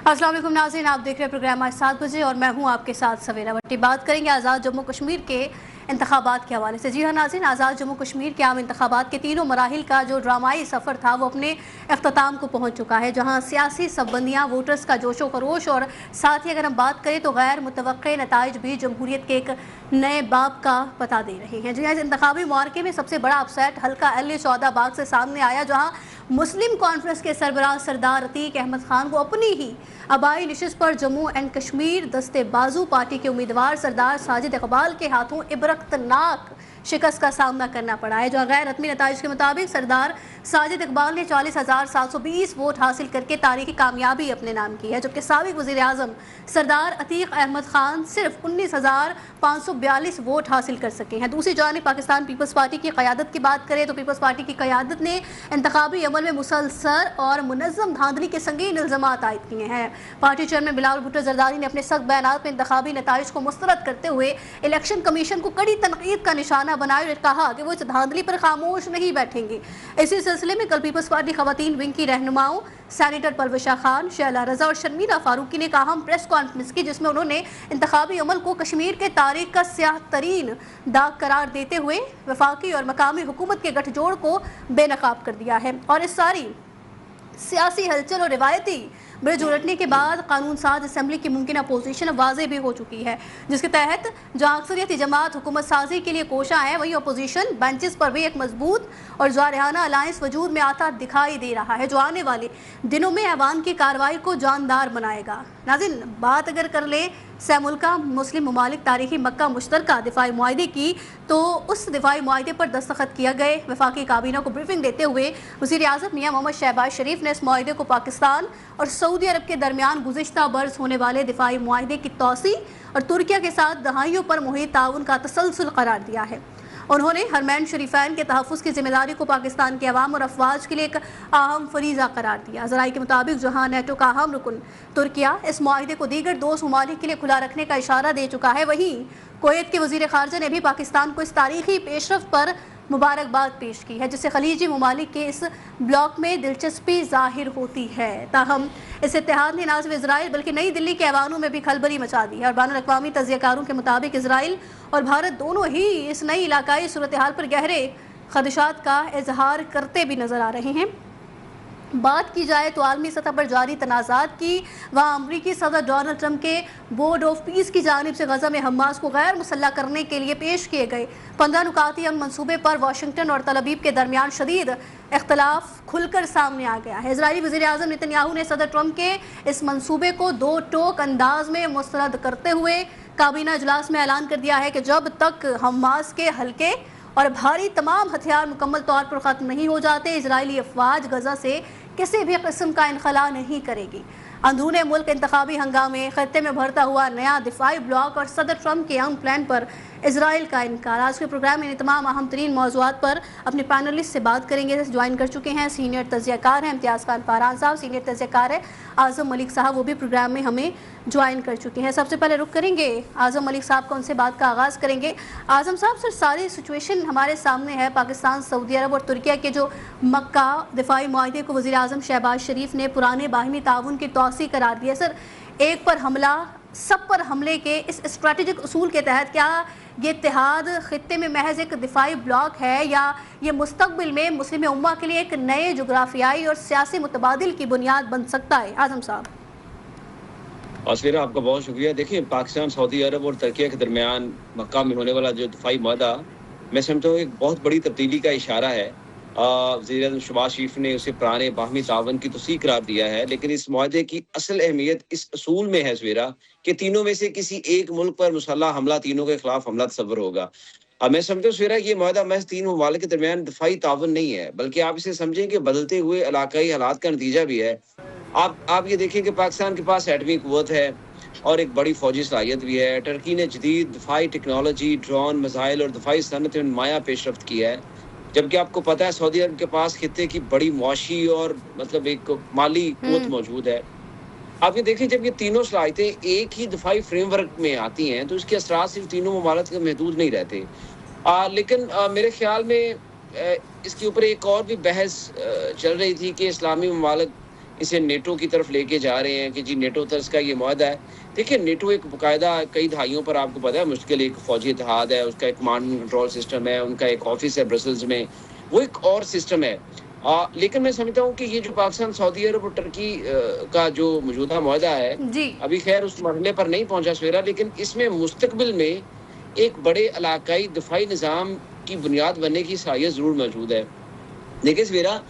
अस्सलाम वालेकुम नाज़रीन, आप देख रहे हैं प्रोग्राम आज 7 बजे और मैं हूं आपके साथ सवेरा भट्टी। बात करेंगे आज़ाद जम्मू कश्मीर के इंतखाबात के हवाले से। जी हाँ नाज़रीन, आज़ाद जम्मू कश्मीर के आम इंतखाबात के तीनों मराहिल का जो ड्रामाई सफ़र था वो अपने अख्ताम को पहुँच चुका है, जहाँ सियासी सबबंदियाँ, वोटर्स का जोशो खरोश और साथ ही अगर हम बात करें तो गैर मुतवक्के नताइज भी जमहूरियत के एक नए बाब का पता दे रहे हैं। जी हाँ, इस इंतखाबी मार्के में सबसे बड़ा अपसेट हल्का अली सौदाबाग से सामने आया, जहाँ मुस्लिम कॉन्फ्रेंस के सरबराह सरदार अतीक अहमद खान को अपनी ही आबाई नशिस्त पर जम्मू एंड कश्मीर दस्ते बाजू पार्टी के उम्मीदवार सरदार साजिद इकबाल के हाथों इबरतनाक शिकस्त का सामना करना पड़ा है। जो गैर रत्मी नताइज के मुताबिक सरदार साजिद इकबाल ने 40,720 वोट हासिल करके तारीखी कामयाबी अपने नाम की है, जबकि साबिक वज़ीर आज़म सरदार अतीक अहमद खान सिर्फ 19,542 वोट हासिल कर सके हैं। दूसरी जानिब पाकिस्तान पीपल्स पार्टी की क़यादत की बात करें तो पीपल्स पार्टी की क़यादत ने इंतखाबी अमल में मुसलसल और मुनज़्ज़म धांधली के संगीन इल्ज़ामात आयद किए हैं। पार्टी चेयरमैन बिलावल भुट्टो ज़रदारी ने अपने सख्त बयानात में इंतखाबी नताइज को मुस्तरद करते हुए इलेक्शन कमीशन को कड़ी तनकीद का निशाना बनाए और कहा कि वो इस धांधली पर खामोश नहीं बैठेंगे। इसी सिलसिले में कल पीपल्स पार्टी खवातीन विंग की रहनुमाओं सैनेटर परविशा खान, शैला रजा और शर्मीला फारूकी ने कहा हम प्रेस कॉन्फ्रेंस की, जिसमें उन्होंने इंतखाबी अमल को कश्मीर के तारीख का स्याह तरीन दाग करार देते हुए वफाकी और मकामी हुकूमत के गठजोड़ को बेनकाब कर दिया है। और इस सारी सियासी हलचल और रिवायती ब्रिज उलटने के बाद कानून साज असम्बली की मुमकिन अपोजिशन वाज़ेह भी हो चुकी है, जिसके तहत जहाँ अक्सरियती जमात हुकूमत साजी के लिए कोशा है, वहीं अपोजिशन बेंचेस पर भी एक मजबूत और जारहाना अलायंस वजूद में आता दिखाई दे रहा है, जो आने वाले दिनों में ऐवान की कार्रवाई को जानदार बनाएगा। नाज़रीन, बात अगर कर ले सैमुल्का मुस्लिम ममालिक तारीखी मक्का मुश्तरका दिफाई मुआहदे की, तो उस दिफाई मुआहदे पर दस्तखत किया गए। वफाकी काबीना को ब्रीफिंग देते हुए वज़ीर आज़म मियां मोहम्मद शहबाज शरीफ ने इस मुआहदे को पाकिस्तान और सऊदी अरब के दरमियान गुज़िश्ता बरस होने वाले दिफाई मुआहदे की तोसी और तुर्किया के साथ दहाइयों पर मुहित ताउन का तसलसल करार दिया है। उन्होंने हरमैन शरीफैन के तहफ़्फ़ुज़ की जिम्मेदारी को पाकिस्तान के अवाम और अफवाज के लिए एक अहम फरीज़ा करार दिया। ज़राई के मुताबिक जहाँ नेटो का अहम रुकन तुर्किया इस मुआहदे को दीगर दोस्त ममालिक के लिए खुला रखने का इशारा दे चुका है, वहीं कुवैत के वज़ीर ख़ारजा ने भी पाकिस्तान को इस तारीखी पेशरफ्त पर मुबारकबाद पेश की है, जिससे खलीजी ममालिक के इस ब्लॉक में दिलचस्पी जाहिर होती है। ताहम इस इत्तेहाद ने न सिर्फ इजराइल बल्कि नई दिल्ली के ऐवानों में भी खलबली मचा दी है और बैनुल अक़वामी तज़कियाकारों के मुताबिक इजराइल और भारत दोनों ही इस नई इलाकाई सूरत हाल पर गहरे खदशात का इजहार करते भी नजर आ रहे हैं। बात की जाए तो आलमी सतह पर जारी तनाज़ात की, वहाँ अमरीकी सदर डोनाल्ड ट्रंप के बोर्ड ऑफ पीस की जानिब से गजा में हमास को गैर मुसल्लह करने के लिए पेश किए गए 15 नुकाती अमन मनसूबे पर वाशिंगटन और तल अबीब के दरमियान शदीद इख्तलाफ खुलकर सामने आ गया है। इजरायली वज़ीर आज़म नेतन्याहू ने सदर ट्रंप के इस मनसूबे को दो टोक अंदाज में मुस्तरद करते हुए काबीना इजलास में ऐलान कर दिया है कि जब तक हमास के हल्के और भारी तमाम हथियार मुकम्मल तौर पर ख़त्म नहीं हो जाते, इजरायली अफवाज गजा से किसी भी किस्म का इनखला नहीं करेगी। अंदरूनी मुल्क इंतखाबी हंगामे, खत्ते में भरता हुआ नया दिफाई ब्लॉक और सदर ट्रंप के यंग प्लान पर इजराइल का इनकार। आज के प्रोग्राम में तमाम अहम तरीन मौज़ूआत पर अपने पैनलिस्ट से बात करेंगे। ज्वाइन कर चुके हैं सीनियर तज़कियाकार हैं इम्तियाज़ खान पारान साहब, सीनियर तज़कियाकार है आज़म मलिक साहब, वो भी प्रोग्राम में हमें ज्वाइन कर चुके हैं। सबसे पहले रुख करेंगे आज़म मलिक साहब का, उनसे बात का आगाज़ करेंगे। आज़म साहब, सर सारी सिचुएशन हमारे सामने है, पाकिस्तान, सऊदी अरब और तुर्किया के जो मक्का दिफाई मुआहदे को वज़ीर आज़म शहबाज शरीफ ने पुराने बाहिमी ताउन की तोसी करार दिया। सर, एक पर हमला सब पर हमले के इस स्ट्रेटेजिक उसूल के तहत क्या ये इत्तेहाद खित्ते में महज एक दिफाई ब्लॉक है, या ये मुस्तकबिल में मुस्लिम उम्मा के लिए एक नए जोग्राफियाई और सियासी मुतबादिल की बुनियाद बन सकता है? आज़म साहब। आसफिरा, आपका बहुत शुक्रिया। देखिए, पाकिस्तान, सऊदी अरब और तुर्किया के दरमियान मक्का में होने वाला जो दिफाई मुआहदा, मैं समझता हूँ एक बहुत बड़ी तब्दीली का इशारा है। वज़ीर आज़म शहबाज शरीफ ने उसे पुराने बाहमी तावन की तोसीक़ करार दिया है, लेकिन इस मुआहदे की असल अहमियत इस असूल में है सवेरा कि तीनों में से किसी एक मुल्क पर मुसल्लह हमला, तीनों के खिलाफ हमला तस्वर होगा। मैं समझता हूँ सवेरा ये मुआहदा महज तीन ममालिक के दरमियान दिफाई तावन नहीं है, बल्कि आप इसे समझें कि बदलते हुए इलाकाई हालात का नतीजा भी है। आप ये देखें कि पाकिस्तान के पास एटमी क़ुव्वत है और एक बड़ी फौजी सलाहियत भी है। टर्की ने जदीद दिफाई टेक्नोलॉजी, ड्रोन, मिसाइल और दिफाई सनत में नुमाया पेशरफ्त की है, जबकि आपको पता है सऊदी अरब के पास खित्ते की बड़ी मुआशी और मतलब एक माली क़ुव्वत मौजूद है। आप ये देखें, जब ये तीनों सलाहियतें एक ही दिफाई फ्रेमवर्क में आती हैं तो इसके असरात सिर्फ तीनों ममालिक तक महदूद नहीं रहते। लेकिन मेरे ख्याल में इसके ऊपर एक और भी बहस चल रही थी कि इस्लामी ममालिक इसे नेटो की तरफ लेके जा रहे हैं कि जी नेटो तर्ज का ये मुआहदा है। देखिए नेटो एक बाकायदा कई दहाइयों पर आपको पता है मुश्किल एक फ़ौजी इत्तेहाद है, उसका एक कमांड एंड कंट्रोल सिस्टम है, उनका एक ऑफ़िस है ब्रसेल्स में, वो एक और सिस्टम है। लेकिन मैं समझता हूँ कि ये जो पाकिस्तान, सऊदी अरब और टर्की का जो मौजूदा मुआहदा है, जी। अभी खैर उस मरहले पर नहीं पहुँचा सवेरा, लेकिन इसमें मुस्तकबिल में एक बड़े इलाकाई दफ़ाई निज़ाम की बुनियाद बनने की सलाहियत ज़रूर मौजूद है। देखिए सवेरा,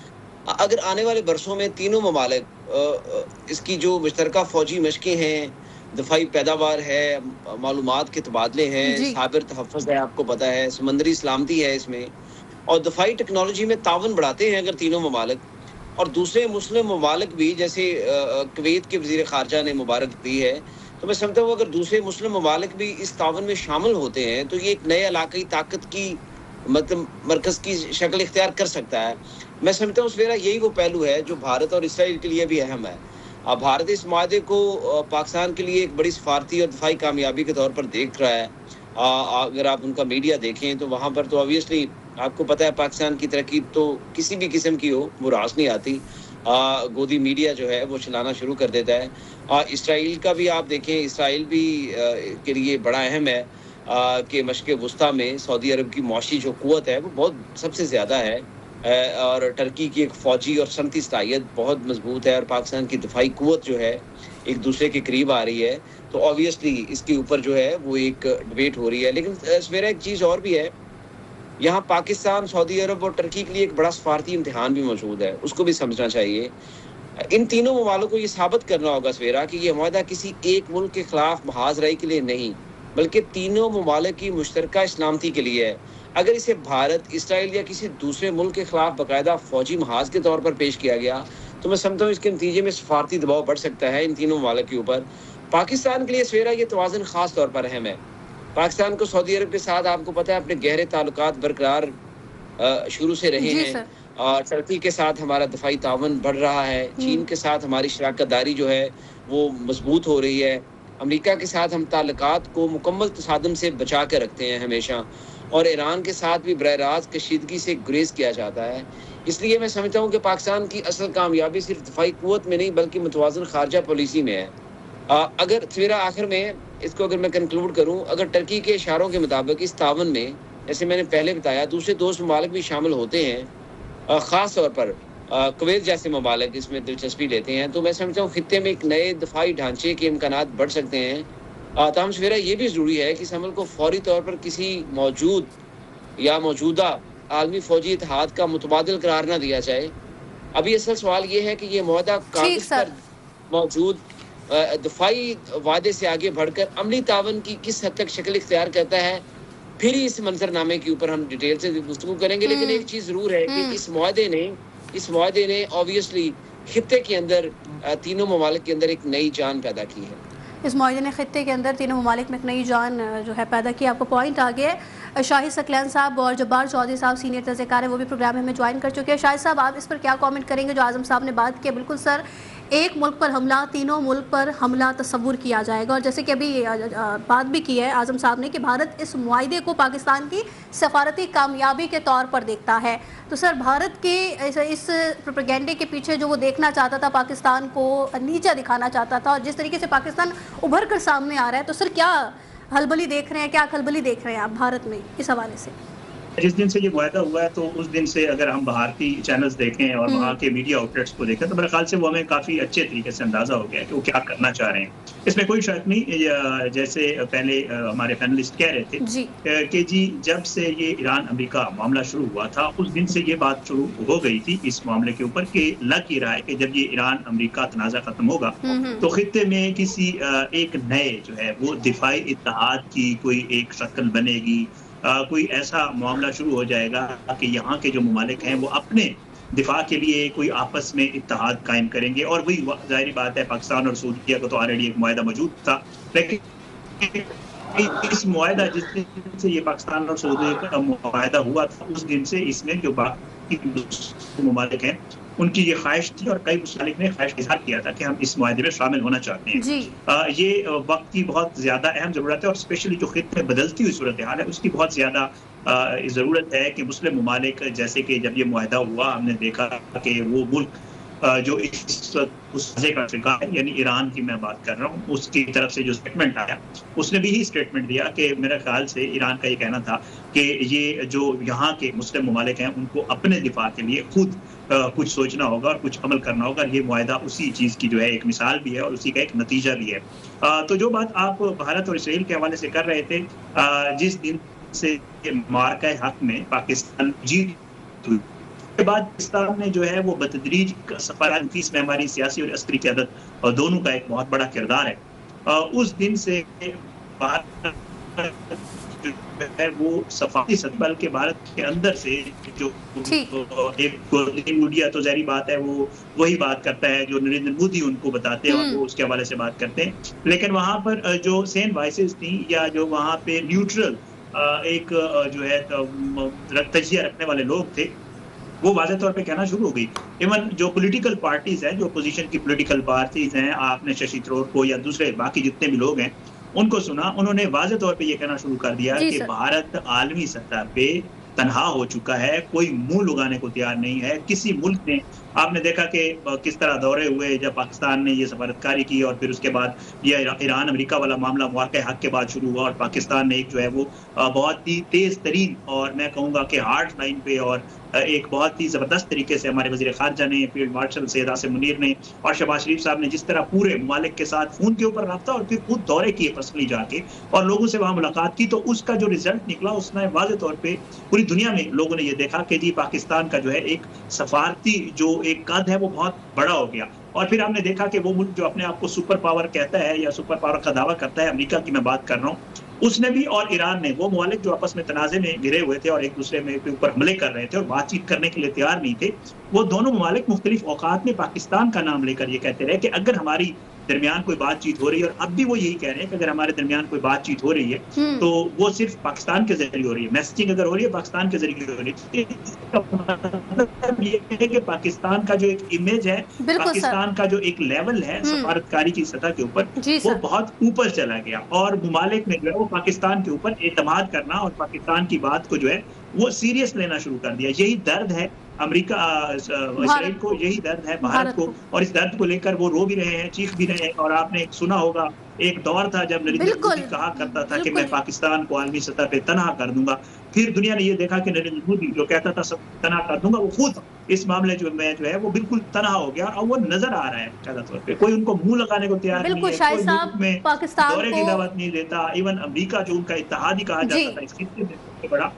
अगर आने वाले बरसों में तीनों ममालिक इसकी जो मुश्तरका फ़ौजी मशक़ें हैं, दफ़ाई पैदावार है, मालूमात के तबादले हैं, जी। साइबर तहफ़्फ़ुज़ है, आपको पता है, समंदरी सलामती है इसमें, और दफ़ाई टेक्नोलॉजी में ताउन बढ़ाते हैं अगर तीनों ममालिक, और दूसरे मुस्लिम ममालिक भी, जैसे कुवैत के वज़ीर ख़ारजा ने मुबारक दी है, तो मैं समझता हूँ अगर दूसरे मुस्लिम ममालिक भी इस ताउन में शामिल होते हैं तो ये एक नए इलाकाई ताकत की मतलब मरकज़ की शक्ल इख्तियार कर सकता है। मैं समझता हूँ सवेरा यही वो पहलू है जो भारत और इसराइल के लिए भी अहम है। भारत इस मुआहदे को पाकिस्तान के लिए एक बड़ी सफारती और दफ़ाई कामयाबी के तौर पर देख रहा है। अगर आप उनका मीडिया देखें तो वहाँ पर तो ऑब्वियसली आपको पता है पाकिस्तान की तरक्की तो किसी भी किस्म की हो वो रास नहीं आती। गोदी मीडिया जो है वो चलाना शुरू कर देता है। इसराइल का भी आप देखें, इसराइल भी के लिए बड़ा अहम है कि मशक़े वुस्ता में सऊदी अरब की मुआशी जो क़ुव्वत है वो बहुत सबसे ज़्यादा है, और टर्की की एक फ़ौजी और सनती सलाहियत बहुत मज़बूत है, और पाकिस्तान की दफ़ाई क़ुव्वत जो है एक दूसरे के करीब आ रही है। तो ऑब्वियसली इसके ऊपर जो है वो एक डिबेट हो रही है। लेकिन सवेरा एक चीज़ और भी है, यहाँ पाकिस्तान, सऊदी अरब और टर्की के लिए एक बड़ा सफारती इम्तिहान भी मौजूद है, उसको भी समझना चाहिए। इन तीनों ममालिक को ये साबित करना होगा सवेरा कि ये मुआहदा किसी एक मुल्क के खिलाफ महाज राई के लिए नहीं, बल्कि तीनों ममालिक की मुश्तरका सलामती के लिए है। अगर इसे भारत, इसराइल या किसी दूसरे मुल्क के खिलाफ बाकायदा फ़ौजी महाज के तौर पर पेश किया गया तो मैं समझता हूँ इसके नतीजे में सफारती दबाव बढ़ सकता है इन तीनों ममालिक के ऊपर। पाकिस्तान के लिए सवेरा ये तवाज़ुन ख़ास तौर पर अहम है। पाकिस्तान को सऊदी अरब के साथ आपको पता है अपने गहरे ताल्लुकात बरकरार शुरू से रहे हैं, और टर्की के साथ हमारा दफ़ाई ताउन बढ़ रहा है, चीन के साथ हमारी शराकतदारी जो है वो मजबूत हो रही है, अमेरिका के साथ हम ताल्लुकात को मुकम्मल तसादम से बचा के रखते हैं हमेशा, और ईरान के साथ भी बरह रास्त कशीदगी से गुरेज किया जाता है। इसलिए मैं समझता हूँ कि पाकिस्तान की असल कामयाबी सिर्फ दफ़ाई क़ुव्वत में नहीं बल्कि मुतवाज़िन ख़ारजा पॉलिसी में है। अगर सवेरा आखिर में इसको अगर मैं कंक्लूड करूँ, अगर टर्की के इशारों के मुताबिक इस तावन में, जैसे मैंने पहले बताया, दूसरे दोस्त ममालिक भी शामिल होते हैं, ख़ास तौर पर कुवैत जैसे ममालिक इसमें दिलचस्पी लेते हैं, तो मैं समझता हूँ खित्ते में एक नए दफ़ाई ढांचे के इम्कानात बढ़ सकते हैं। ताहम सवेरा ये भी ज़रूरी है कि इस अमल को फ़ौरी तौर पर किसी मौजूद या मौजूदा आलमी फ़ौजी इत्तेहाद का मुतबादिल करार ना दिया जाए। अभी असल सवाल ये है कि ये मुआहदा कागज़ पर मौजूद दफ़ाई वादे से आगे बढ़कर अमली तावन की किस हद तक शक्ल इख्तियार करता है, फिर ही इस मंजरनामे के ऊपर हम डिटेल से गुफ्तगू करेंगे। लेकिन एक चीज़ ज़रूर है कि इस मुआहदे ने ऑब्वियसली खित्ते के अंदर तीनों ममालिक के अंदर एक नई जान पैदा की है। इस मुआहदे ने खित्ते के अंदर तीनों ममालिक में एक नई जान जो है पैदा की। आपको पॉइंट आ गया है। शाहिद सकलैन साहब और जब्बार चौधरी साहब सीनियर तज़कियाकार हैं, वो भी प्रोग्राम में हमें ज्वाइन कर चुके हैं। शाहिद साहब, आप इस पर क्या कमेंट करेंगे जो आज़म साहब ने बात की? बिल्कुल सर, एक मुल्क पर हमला, तीनों मुल्क पर हमला तस्वुर किया जाएगा, और जैसे कि अभी बात भी की है आज़म साहब ने कि भारत इस मुआहदे को पाकिस्तान की सफारती कामयाबी के तौर पर देखता है। तो सर, भारत के इस प्रोपेगेंडे के पीछे जो वो देखना चाहता था, पाकिस्तान को नीचा दिखाना चाहता था, और जिस तरीके से पाकिस्तान उभर कर सामने आ रहा है, तो सर क्या हलबली देख रहे हैं, क्या खलबली देख रहे हैं आप भारत में इस हवाले से? जिस दिन से ये मुआहदा हुआ है तो उस दिन से अगर हम भारतीय चैनल्स देखें और वहाँ के मीडिया आउटलेट्स को देखें तो मेरे ख्याल से वो हमें काफ़ी अच्छे तरीके से अंदाज़ा हो गया है कि वो क्या करना चाह रहे हैं। इसमें कोई शक नहीं, जैसे पहले हमारे पैनलिस्ट कह रहे थे कि जी जब से ये ईरान अमेरिका मामला शुरू हुआ था उस दिन से ये बात शुरू हो गई थी इस मामले के ऊपर कि लग ही रहा है कि जब ये ईरान अमेरिका तनाज़ा खत्म होगा तो खित्ते में किसी एक नए जो है वो दिफाई इत्तेहाद की कोई एक शक्ल बनेगी, कोई ऐसा मामला शुरू हो जाएगा कि यहाँ के जो ममालिक हैं वो अपने दिफा के लिए कोई आपस में इत्तेहाद कायम करेंगे। और वही जाहिर बात है, पाकिस्तान और सऊदीया का तो ऑलरेडी एक मुआहदा मौजूद था, लेकिन इस मुआहदा जिस दिन से ये पाकिस्तान और सऊदीया का मुआहदा हुआ था उस दिन से इसमें जो बाकी ममालिक हैं उनकी ये ख्वाहिश थी और कई मुमालिक ने ख्वाहिश इज़हार किया था कि हम इस मुआहदे में शामिल होना चाहते हैं। ये वक्त की बहुत ज़्यादा अहम ज़रूरत है और स्पेशली जो खित्ते में बदलती हुई सूरत हाल है उसकी बहुत ज़्यादा ज़रूरत है कि मुस्लिम ममालिक, जैसे कि जब ये मुआहदा हुआ हमने देखा कि वो मुल्क जो इस उस का शिकार है, यानी ईरान की मैं बात कर रहा हूँ, उसकी तरफ से जो स्टेटमेंट आया, उसने भी ही स्टेटमेंट दिया कि मेरे ख्याल से ईरान का ये कहना था कि ये जो यहाँ के मुस्लिम ममालिक हैं उनको अपने दिफा के लिए खुद कुछ सोचना होगा और कुछ अमल करना होगा। ये मुआहदा उसी चीज़ की जो है एक मिसाल भी है और उसी का एक नतीजा भी है। तो जो बात आप भारत और इसराइल के हवाले से कर रहे थे, जिस दिन से मार्का हक में पाकिस्तान जीत हुई के बाद पाकिस्तान ने जो है वो बतदरीज सफर में हमारी सियासी और अस्करी क़यादत दोनों का एक बहुत बड़ा किरदार है। उस दिन से भारत है वो सफारी सतबल के भारत के अंदर से जो एक मीडिया तो ज़ाहिर बात है वो वही बात करता है जो नरेंद्र मोदी उनको बताते हैं और वो उसके हवाले से बात करते हैं। लेकिन वहाँ पर जो सेन वॉइसेस थी या जो वहाँ पे न्यूट्रल एक जो है तजिया रखने वाले लोग थे, वो वाज़ेह तौर पे कहना शुरू हो गई। इवन जो पॉलिटिकल पार्टीज हैं, जो अपोजिशन की पॉलिटिकल पार्टीज हैं, आपने शशि थरूर को या दूसरे बाकी जितने भी लोग हैं उनको सुना, उन्होंने वाज़ेह तौर पे ये कहना शुरू कर दिया कि भारत आलमी सतह पे तनहा हो चुका है, कोई मुंह लगाने को तैयार नहीं है। किसी मुल्क ने, आपने देखा कि किस तरह दौरे हुए जब पाकिस्तान ने ये सफारतकारी की और फिर उसके बाद ये ईरान अमेरिका वाला मामला मुआरका हक के बाद शुरू हुआ और पाकिस्तान ने एक जो है वो बहुत ही तेज तरीन और मैं कहूँगा कि हार्ड लाइन पे और एक बहुत ही ज़बरदस्त तरीके से हमारे वज़ीर ख़ारजा ने, फील्ड मार्शल सैयद आसिम मुनीर ने और शहबाज शरीफ साहब ने जिस तरह पूरे ममालिक के साथ फ़ोन के ऊपर रब्ता और फिर खुद दौरे किए पर्सनली जाके और लोगों से वहाँ मुलाकात की, तो उसका जो रिजल्ट निकला उसने वाज़ेह तौर पे पूरी दुनिया में लोगों ने ये देखा कि जी पाकिस्तान का जो है एक सफारती जो एक कद है वो बहुत बड़ा हो गया। और फिर हमने देखा कि वो मुल्क जो अपने आप को सुपर पावर कहता है या सुपर पावर का दावा करता है, अमेरिका की मैं बात कर रहा हूँ, उसने भी और ईरान ने, वो ममालिक जो आपस में तनाज़े में घिरे हुए थे और एक दूसरे में के ऊपर हमले कर रहे थे और बातचीत करने के लिए तैयार नहीं थे, वो दोनों ममालिक मुख्तलिफ औकात में पाकिस्तान का नाम लेकर ये कहते रहे कि अगर हमारी दरमियान कोई बातचीत हो रही है, और अब भी वो यही कह रहे हैं कि अगर हमारे दरमियान कोई बातचीत हो रही है तो वो सिर्फ पाकिस्तान के जरिए हो रही है, मैसेजिंग अगर हो रही है पाकिस्तान के जरिए हो रही है। ये है कि पाकिस्तान का जो एक इमेज है, पाकिस्तान का जो एक लेवल है सफारतकारी की सतह के ऊपर, वो बहुत ऊपर चला गया और ममालिक ने जो है वो पाकिस्तान के ऊपर एतमाद करना और पाकिस्तान की बात को जो है वो सीरियस लेना शुरू कर दिया। यही दर्द है अमेरिका इसराइल को, यही दर्द है भारत को, और इस दर्द को लेकर वो रो भी रहे हैं, चीख भी रहे हैं। और आपने सुना होगा एक दौर था जब नरेंद्र मोदी कहा करता था कि मैं पाकिस्तान को आलमी सतह पे तनहा कर दूंगा, फिर दुनिया ने ये देखा कि नरेंद्र मोदी जो कहता था सब तनहा कर दूंगा, वो खुद इस मामले में जो है वो बिल्कुल तनहा हो गया और वो नजर आ रहा है ज्यादा तौर पे। कोई उनको मुंह लगाने को तैयार नहीं है, कोई मुल्क में दौरे की दावत नहीं देता। इवन अमेरिका जो उनका इत्तेहादी कहा जाता था इस खित्ते में सबसे बड़ा,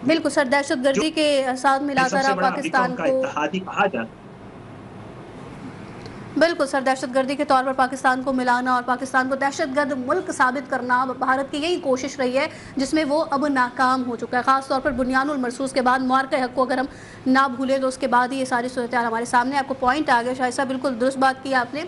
बिल्कुल सर, दहशतगर्दी के साथ मिलाकर पाकिस्तान को इत्तेहादी कहा जाता, बिल्कुल सर, दहशतगर्दी के तौर पर पाकिस्तान को मिलाना और पाकिस्तान को दहशतगर्द मुल्क साबित करना भारत की यही कोशिश रही है, जिसमें वो अब नाकाम हो चुका है। ख़ासतौर पर बुनियानुल मरसूस के बाद मुआरका हक को अगर हम ना भूलें तो उसके बाद ही ये सारी सूरत हमारे सामने। आपको पॉइंट आ गया शायद साहब, बिल्कुल दुरुस्त बात की आपने।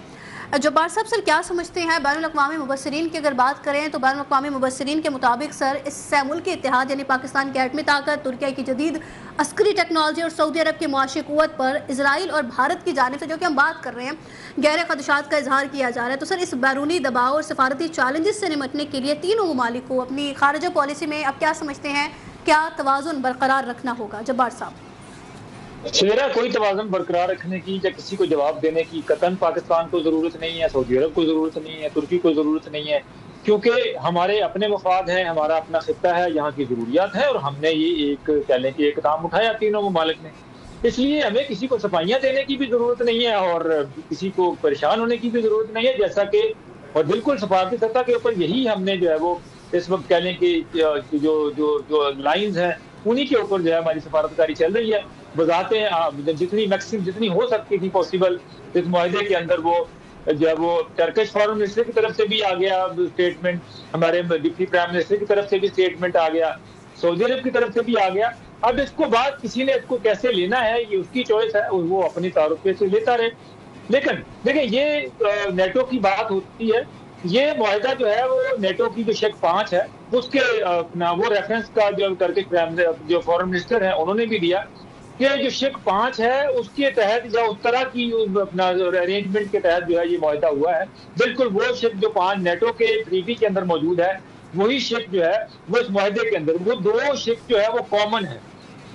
जब्बार साहब, सर क्या समझते हैं बैनुल-अक़वामी मुबस्सिरीन की अगर बात करें तो बैनुल-अक़वामी मुबस्सिरीन के मुताबिक सर इससे मुल्की इत्तेहाद यानी पाकिस्तान की एटमी ताकत, तुर्किया की जदीद अस्करी टेक्नोलॉजी और सऊदी अरब की मुआशी क़ुव्वत पर इजराइल और भारत की जानिब से जो कि हम बात कर रहे हैं गहरे खदशात का इजहार किया जा रहा है। तो सर इस बैरूनी दबाव और सफारती चैलेंजेस से निपटने के लिए तीनों ममालिक को अपनी खारिजा पॉलिसी में अब क्या समझते हैं, क्या तवाज़ुन बरकरार रखना होगा? जब्बार साहब, मेरा कोई तवाज़ुन बरकरार रखने की या किसी को जवाब देने की कतन पाकिस्तान को ज़रूरत नहीं है, सऊदी अरब को ज़रूरत नहीं है, तुर्की को ज़रूरत नहीं है, क्योंकि हमारे अपने मफाद हैं, हमारा अपना खित्ता है, यहाँ की ज़रूरियात है और हमने ये एक कह लें कि एक काम उठाया तीनों ममालिक ने। इसलिए हमें किसी को सफाइयाँ देने की भी ज़रूरत नहीं है और किसी को परेशान होने की भी ज़रूरत नहीं है, जैसा कि और बिल्कुल सफारती सतह के ऊपर यही हमने जो है वो इस वक्त कह लें कि जो जो जो लाइन्स हैं उन्हीं के ऊपर जो है हमारी सफारतकारी चल रही है। बजाते जितनी मैक्सिमम जितनी हो सकती थी पॉसिबल इस मुआहदे के अंदर वो जो है वो टर्किश फॉरेन मिनिस्टर की तरफ से भी आ गया स्टेटमेंट, हमारे डिप्टी प्राइम मिनिस्टर की तरफ से भी स्टेटमेंट आ गया, सऊदी अरब की तरफ से भी आ गया। अब इसको बाद किसी ने इसको कैसे लेना है ये उसकी चॉइस है, वो अपनी तारुफ से लेता रहे। लेकिन देखिए ये नेटो की बात होती है, ये मुआहदा जो है वो नेटो की जो शेख 5 है उसके अपना वो रेफरेंस का जो टर्किश जो फॉरेन मिनिस्टर है उन्होंने भी दिया कि जो शेख 5 है उसके तहत या उस तरह की अपना अरेंजमेंट के तहत जो है ये मुआहदा हुआ है। बिल्कुल वो शेख जो 5 नेटो के ट्रीटी के अंदर मौजूद है वही शेख जो है वो इस मुआहदे के अंदर, वो 2 शेख जो है वो कॉमन है।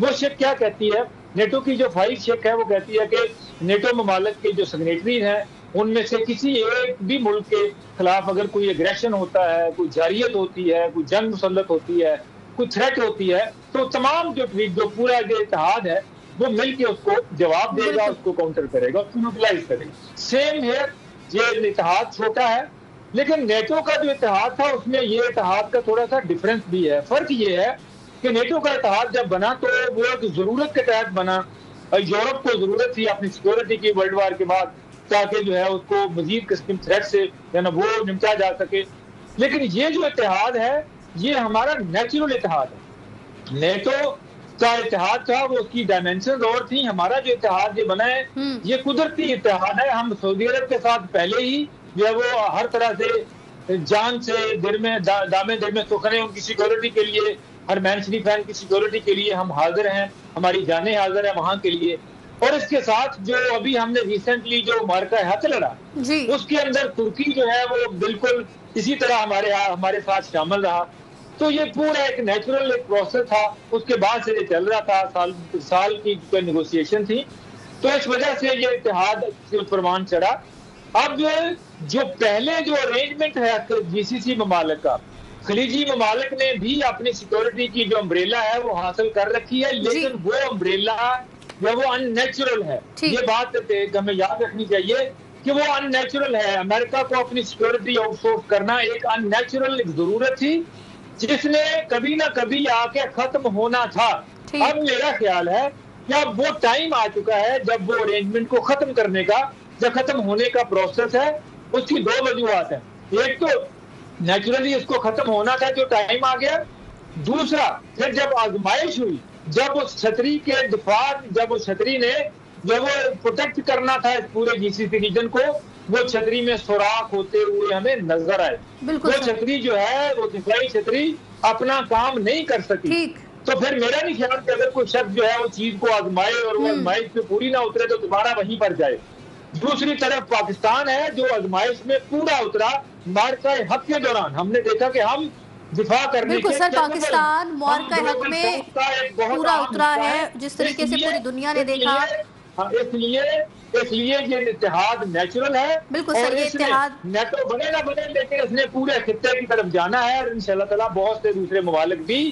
वो शेख क्या कहती है, नेटो की जो 5 शेक है वो कहती है कि नेटो ममालिक के जो सिग्नेटरीज हैं उनमें से किसी एक भी मुल्क के खिलाफ अगर कोई एग्रेशन होता है, कोई जारियत होती है, कोई जंग मुसल्लत होती है, कोई थ्रेट होती है, तो तमाम जो पूरा जो इत्तेहाद है वो मिलके उसको जवाब देगा, उसको काउंटर करेगा, उसको यूटिलाइज करेगा। सेम है, ये इत्तेहाद छोटा है, लेकिन नेटो का जो इत्तेहाद था उसमें ये इत्तेहाद का थोड़ा सा डिफरेंस भी है। फर्क ये है कि नेटो का इत्तेहाद जब बना तो वो एक जरूरत के तहत बना, यूरोप को जरूरत थी अपनी सिक्योरिटी की वर्ल्ड वार के बाद, ताकि जो है उसको मजीद किस्म थ्रेट से वो निपटा जा सके। लेकिन ये जो इत्तेहाद है ये हमारा नेचुरल इत्तेहाद है। नेटो का इत्तेहाद था वो उसकी डायमेंशन और थी, हमारा जो इत्तेहाद ये बना है ये कुदरती इत्तेहाद है। हम सऊदी अरब के साथ पहले ही जो है वो हर तरह से जान से दिल में दामे दिल में सुखने उनकी सिक्योरिटी के लिए, हर मैन शरीफ फैन की सिक्योरिटी के लिए हम हाजिर हैं, हमारी जानें हाजिर है वहां के लिए। और इसके साथ जो अभी हमने रिसेंटली जो मार्का हक लड़ा उसके अंदर तुर्की जो है वो बिल्कुल इसी तरह हमारे साथ शामिल रहा। तो ये पूरा एक नेचुरल एक प्रोसेस था, उसके बाद से ये चल रहा था, साल की कोई नेगोशिएशन थी, तो इस वजह से ये इत्तेहाद प्रमाण चढ़ा। अब जो पहले जो अरेंजमेंट है जीसीसी ममालिक का, खलीजी ममालिक ने भी अपनी सिक्योरिटी की जो अम्ब्रेला है वो हासिल कर रखी है, लेकिन वो अम्ब्रेला जो वो अननेचुरल है। ये बात हमें याद रखनी चाहिए कि वो अननेचुरल है। अमेरिका को अपनी सिक्योरिटी आउटसोर्स करना एक अननेचुरल जरूरत थी जिसने कभी ना कभी आके खत्म होना था। अब मेरा ख्याल है कि अब वो टाइम आ चुका है जब वो अरेंजमेंट को खत्म करने का, जब खत्म होने का प्रोसेस है। उसकी दो वजूहत है, एक तो नेचुरली इसको खत्म होना था जो टाइम आ गया, दूसरा फिर जब आजमाइश हुई, जब उस छतरी के दिफा, जब उस छतरी ने जब वो प्रोटेक्ट करना था इस पूरे जीसीसी रीजन को, वो छतरी में सुराख होते हुए हमें नजर आए। वो छतरी जो है वो दिफाई छतरी अपना काम नहीं कर सकी। तो फिर मेरा नहीं ख्याल कि अगर कोई शख्स जो है वो चीज को आजमाए और वो आजमाइश पे पूरी ना उतरे तो दोबारा वहीं पर जाए। दूसरी तरफ पाकिस्तान है जो आजमाइश में पूरा उतरा। मार्का हक के दौरान हमने देखा कि हम दिफा करने के सर पाकिस्तान मार्का हक में पूरा उतरा है, जिस तरीके से पूरी दुनिया ने देखा। इसलिए ये इत्तेहाद नेचुरल है। बिल्कुल सर, ये इत्तेहाद नेटो बने ना बने, लेकिन इसने पूरे खित्ते की तरफ जाना है और इंशाल्लाह ताला बहुत से दूसरे ममालिक भी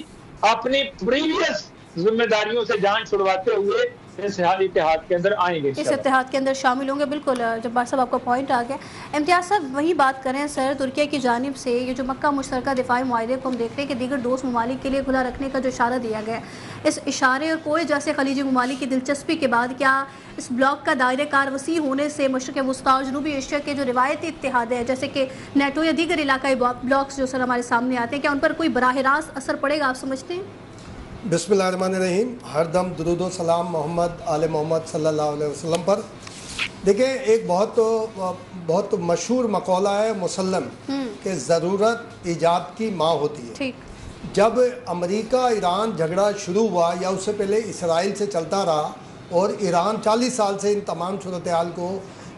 अपनी प्रीवियस जिम्मेदारियों से जान छुड़वाते हुए इस इत्तेहाद के अंदर आएंगे, इस इत्तेहाद के अंदर शामिल होंगे। बिल्कुल जब्बार साहब आपका पॉइंट आ गया। इम्तियाज साहब वही बात करें सर, तुर्की की जानिब से ये जो मक्का मुश्तरका दिफाई मुआहदे को हम देख रहे हैं कि दीगर दोस्त ममालिक के लिए खुला रखने का जो इशारा दिया गया, इस इशारे और कोई जैसे खलीजी ममालिक की दिलचस्पी के बाद क्या इस ब्लॉक का दायरे कार वसी होने से मशरक़ वस्ता और जनूबी एशिया के जो रिवायती इत्तेहाद है जैसे कि नेटो या दीगर इलाकाई ब्लॉक्स जो सर हमारे सामने आते हैं, क्या उन पर कोई बराह रास्त असर पड़ेगा, आप समझते हैं? बिस्मिल्लाहिर्रहमानिर्रहीम। हर दम दुरूद व सलाम मोहम्मद आले मोहम्मद सल्लल्लाहु अलैहि वसल्लम पर। देखिए, एक बहुत मशहूर मकौला है मुसल्लम कि ज़रूरत ईजाद की माँ होती है। ठीक। जब अमेरिका ईरान झगड़ा शुरू हुआ या उससे पहले इसराइल से चलता रहा और ईरान 40 साल से इन तमाम सूरत हाल को